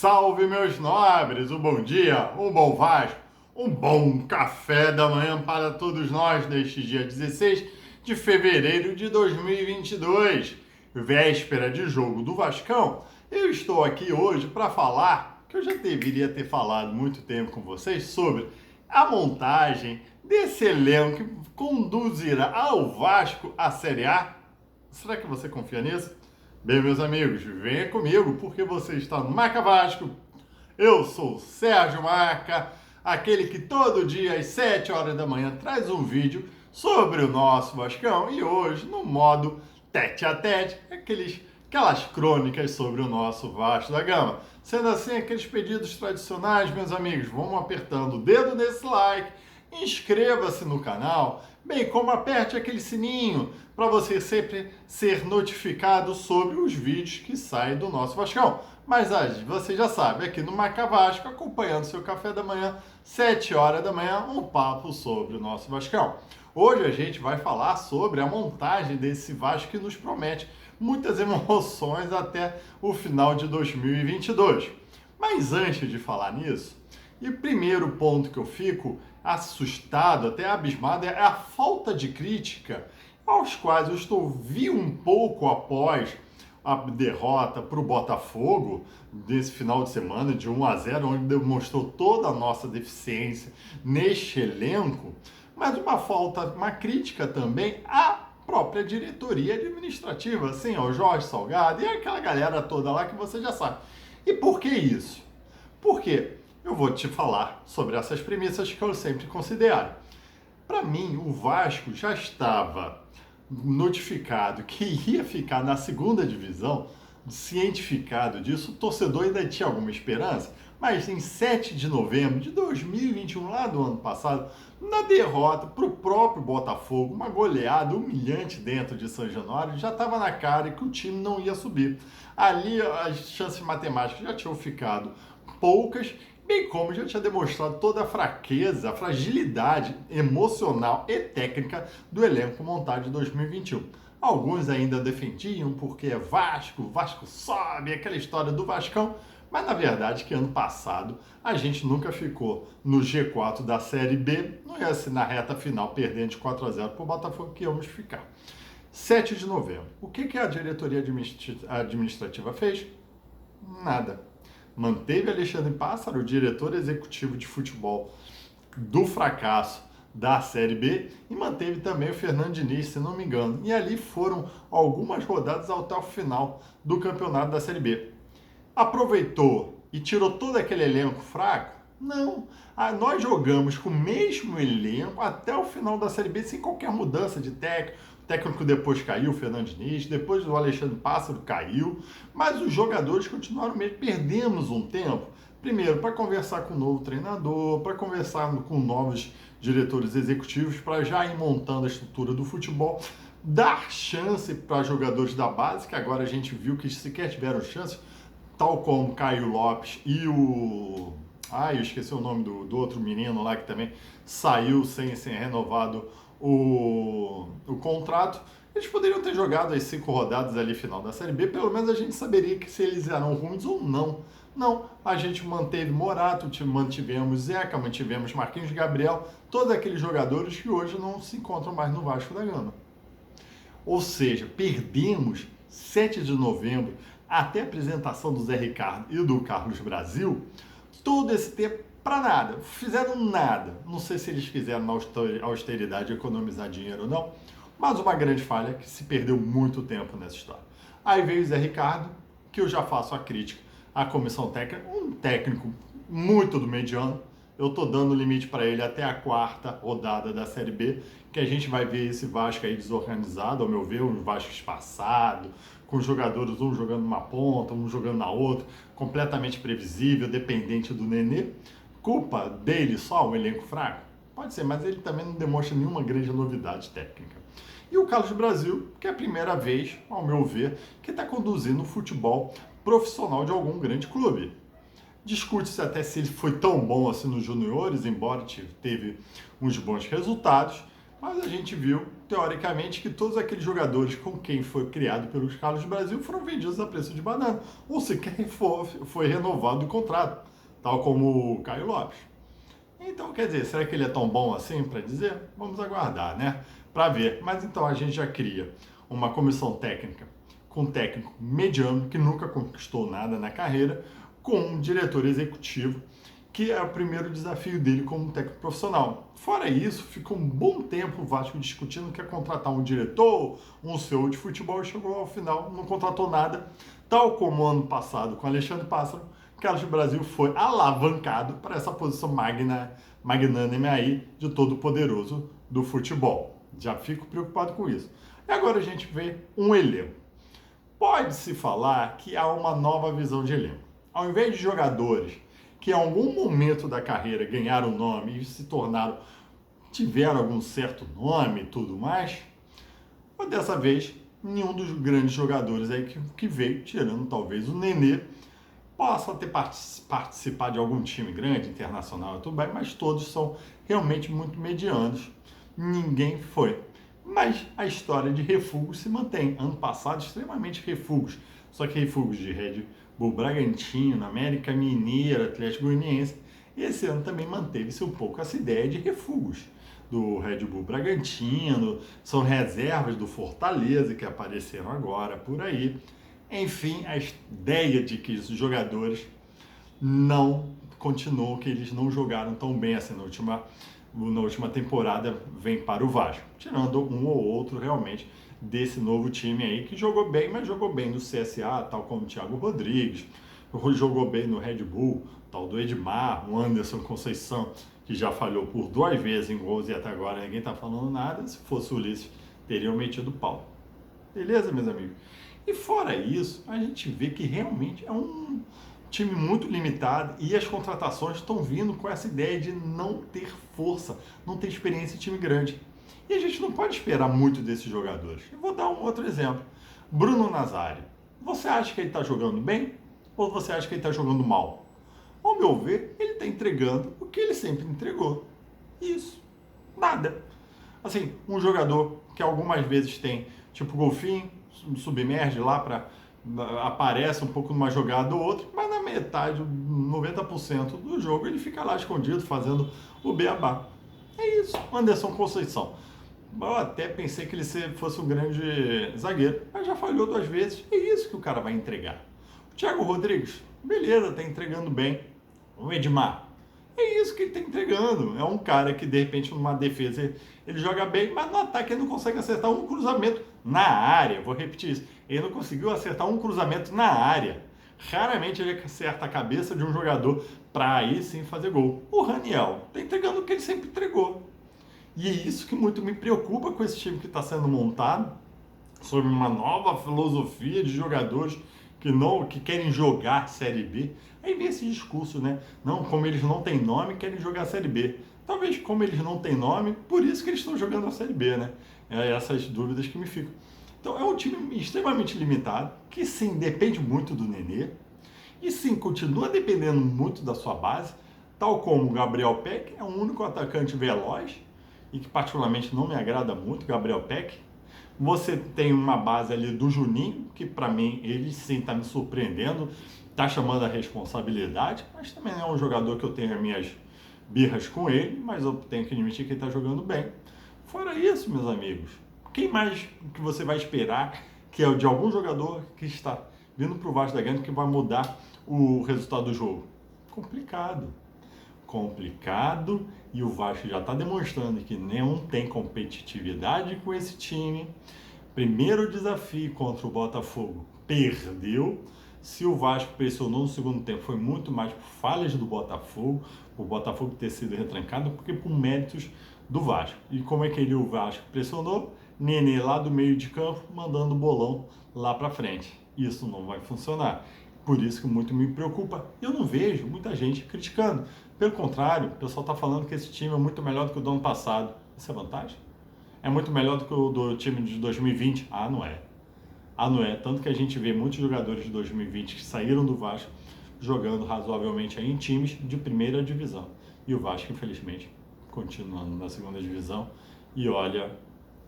Salve, meus nobres! Um bom dia, um bom Vasco, um bom café da manhã para todos nós neste dia 16 de fevereiro de 2022, véspera de jogo do Vascão. Eu estou aqui hoje para falar, que eu já deveria ter falado muito tempo com vocês, sobre a montagem desse elenco que conduzirá ao Vasco à Série A. Será que você confia nisso? Bem, meus amigos, venha comigo porque você está no Marca Vasco. Eu sou o Sérgio Marca, aquele que todo dia às 7 horas da manhã traz um vídeo sobre o nosso Vascão e hoje no modo tete a tete, aquelas crônicas sobre o nosso Vasco da Gama. Sendo assim, aqueles pedidos tradicionais, meus amigos, vamos apertando o dedo nesse like, inscreva-se no canal, bem como aperte aquele sininho para você sempre ser notificado sobre os vídeos que saem do nosso Vascão. Mas você já sabe, aqui no Marca Vasco, acompanhando seu café da manhã, 7 horas da manhã, um papo sobre o nosso Vascão. Hoje a gente vai falar sobre a montagem desse Vasco que nos promete muitas emoções até o final de 2022. Mas antes de falar nisso, e o primeiro ponto que eu fico assustado, até abismado, é a falta de crítica aos quais vi um pouco após a derrota para o Botafogo desse final de semana de 1-0, onde demonstrou toda a nossa deficiência neste elenco, mas uma crítica também à própria diretoria administrativa, assim, ao Jorge Salgado e aquela galera toda lá que você já sabe. E por que isso? Por quê? Eu vou te falar sobre essas premissas que eu sempre considero. Para mim, o Vasco já estava notificado que ia ficar na segunda divisão, cientificado disso, o torcedor ainda tinha alguma esperança, mas em 7 de novembro de 2021, lá do ano passado, na derrota para o próprio Botafogo, uma goleada humilhante dentro de São Januário, já estava na cara que o time não ia subir. Ali as chances matemáticas já tinham ficado poucas, bem como já tinha demonstrado toda a fraqueza, a fragilidade emocional e técnica do elenco montado de 2021. Alguns ainda defendiam porque é Vasco, Vasco sobe, aquela história do Vascão, mas na verdade que ano passado a gente nunca ficou no G4 da Série B, não ia ser na reta final perdendo de 4-0 para o Botafogo que íamos ficar. 7 de novembro, o que a diretoria administrativa fez? Nada. Manteve Alexandre Pássaro, o diretor executivo de futebol do fracasso da Série B, e manteve também o Fernando Diniz, se não me engano. E ali foram algumas rodadas até o final do campeonato da Série B. Aproveitou e tirou todo aquele elenco fraco? Não. Nós jogamos com o mesmo elenco até o final da Série B, sem qualquer mudança de técnico. O técnico depois caiu, o Fernando Diniz, depois o Alexandre Pássaro caiu, mas os jogadores continuaram mesmo. Perdemos um tempo, primeiro, para conversar com o novo treinador, para conversar com novos diretores executivos, para já ir montando a estrutura do futebol, dar chance para jogadores da base, que agora a gente viu que sequer tiveram chance, tal como Caio Lopes e o... eu esqueci o nome do outro menino lá que também saiu sem renovado o contrato. Eles poderiam ter jogado as 5 rodadas ali final da Série B, pelo menos a gente saberia que se eles eram ruins ou não. Não, a gente manteve Morato, mantivemos Zeca, mantivemos Marquinhos Gabriel, todos aqueles jogadores que hoje não se encontram mais no Vasco da Gama. Ou seja, perdemos 7 de novembro até a apresentação do Zé Ricardo e do Carlos Brasil, todo esse tempo para nada, fizeram nada. Não sei se eles fizeram na austeridade economizar dinheiro ou não, mas uma grande falha que se perdeu muito tempo nessa história. Aí veio o Zé Ricardo, que eu já faço a crítica à comissão técnica, um técnico muito do mediano. Eu estou dando limite para ele até a 4ª rodada da Série B, que a gente vai ver esse Vasco aí desorganizado, ao meu ver, um Vasco espaçado, com jogadores um jogando numa ponta, um jogando na outra, completamente previsível, dependente do Nenê. Culpa dele só, um elenco fraco? Pode ser, mas ele também não demonstra nenhuma grande novidade técnica. E o Carlos Brasil, que é a primeira vez, ao meu ver, que está conduzindo o futebol profissional de algum grande clube. Discute-se até se ele foi tão bom assim nos juniores, embora teve uns bons resultados, Mas a gente viu, teoricamente, que todos aqueles jogadores com quem foi criado pelos Carlos Brasil foram vendidos a preço de banana, ou sequer foi renovado o contrato, tal como o Caio Lopes. Então, quer dizer, será que ele é tão bom assim para dizer? Vamos aguardar, né? Para ver. Mas então a gente já cria uma comissão técnica com um técnico mediano que nunca conquistou nada na carreira, com um diretor executivo que é o primeiro desafio dele como técnico profissional. Fora isso, ficou um bom tempo o Vasco discutindo que ia contratar um diretor, um CEO de futebol e chegou ao final, não contratou nada, tal como ano passado com Alexandre Pássaro. Carlos Brasil foi alavancado para essa posição magnânime aí de todo poderoso do futebol. Já fico preocupado com isso. E agora a gente vê um elenco. Pode-se falar que há uma nova visão de elenco. Ao invés de jogadores que em algum momento da carreira ganharam nome e se tornaram, tiveram algum certo nome e tudo mais, mas dessa vez nenhum dos grandes jogadores aí que veio, tirando talvez o Nenê, possa ter participado de algum time grande, internacional e tudo bem, mas todos são realmente muito medianos. Ninguém foi. Mas a história de refugos se mantém. Ano passado, extremamente refugos. Só que refugos de Red Bull Bragantino, América Mineira, Atlético Goianiense. E esse ano também manteve-se um pouco essa ideia de refugos do Red Bull Bragantino. São reservas do Fortaleza que apareceram agora por aí. Enfim, a ideia de que os jogadores não continuam, que eles não jogaram tão bem assim na última temporada, vem para o Vasco. Tirando um ou outro realmente desse novo time aí, que jogou bem, mas jogou bem no CSA, tal como o Thiago Rodrigues, jogou bem no Red Bull, tal do Edmar, o Anderson Conceição, que já falhou por 2 vezes em gols e até agora ninguém está falando nada. Se fosse o Ulisses, teriam metido pau. Beleza, meus amigos? E fora isso, a gente vê que realmente é um time muito limitado e as contratações estão vindo com essa ideia de não ter força, não ter experiência em time grande. E a gente não pode esperar muito desses jogadores. Eu vou dar um outro exemplo. Bruno Nazário. Você acha que ele está jogando bem ou você acha que ele está jogando mal? Ao meu ver, ele está entregando o que ele sempre entregou. Isso. Nada. Assim, um jogador que algumas vezes tem, tipo golfinho, submerge lá para aparece um pouco numa jogada ou outra, mas na metade, 90% do jogo ele fica lá escondido fazendo o beabá. É isso, Anderson Conceição. Eu até pensei que ele fosse um grande zagueiro, mas já falhou 2 vezes. É isso que o cara vai entregar. O Thiago Rodrigues, beleza, tá entregando bem. O Edmar, é isso que ele está entregando. É um cara que, de repente, numa defesa ele joga bem, mas no ataque ele não consegue acertar um cruzamento na área. Vou repetir isso. Ele não conseguiu acertar um cruzamento na área. Raramente ele acerta a cabeça de um jogador para aí sim fazer gol. O Raniel está entregando o que ele sempre entregou. E é isso que muito me preocupa com esse time que está sendo montado, sobre uma nova filosofia de jogadores que querem jogar Série B. Aí vem esse discurso, né? Não, como eles não têm nome, querem jogar a Série B. Talvez como eles não têm nome, por isso que eles estão jogando a Série B, né? É essas dúvidas que me ficam. Então é um time extremamente limitado, que sim, depende muito do Nenê, e sim, continua dependendo muito da sua base, tal como o Gabriel Peck, é o único atacante veloz, e que particularmente não me agrada muito, Gabriel Peck. Você tem uma base ali do Juninho, que para mim ele sim está me surpreendendo, está chamando a responsabilidade, mas também é um jogador que eu tenho as minhas birras com ele, mas eu tenho que admitir que ele está jogando bem. Fora isso, meus amigos, quem mais que você vai esperar que é de algum jogador que está vindo para o Vasco da Gama que vai mudar o resultado do jogo? Complicado, e o Vasco já está demonstrando que não tem competitividade com esse time. Primeiro desafio contra o Botafogo, perdeu. Se o Vasco pressionou no segundo tempo, foi muito mais por falhas do Botafogo, por o Botafogo ter sido retrancado, porque por méritos do Vasco. E como é que o Vasco pressionou? Nenê lá do meio de campo, mandando o bolão lá para frente. Isso não vai funcionar. Por isso que muito me preocupa. Eu não vejo muita gente criticando. Pelo contrário, o pessoal está falando que esse time é muito melhor do que o do ano passado. Isso é vantagem? É muito melhor do que o do time de 2020? Ah, não é. Não é. Tanto que a gente vê muitos jogadores de 2020 que saíram do Vasco jogando razoavelmente aí em times de primeira divisão. E o Vasco, infelizmente, continuando na segunda divisão E olha,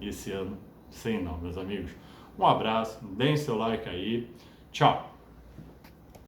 esse ano, sem não, meus amigos. Um abraço, deem seu like aí. Tchau!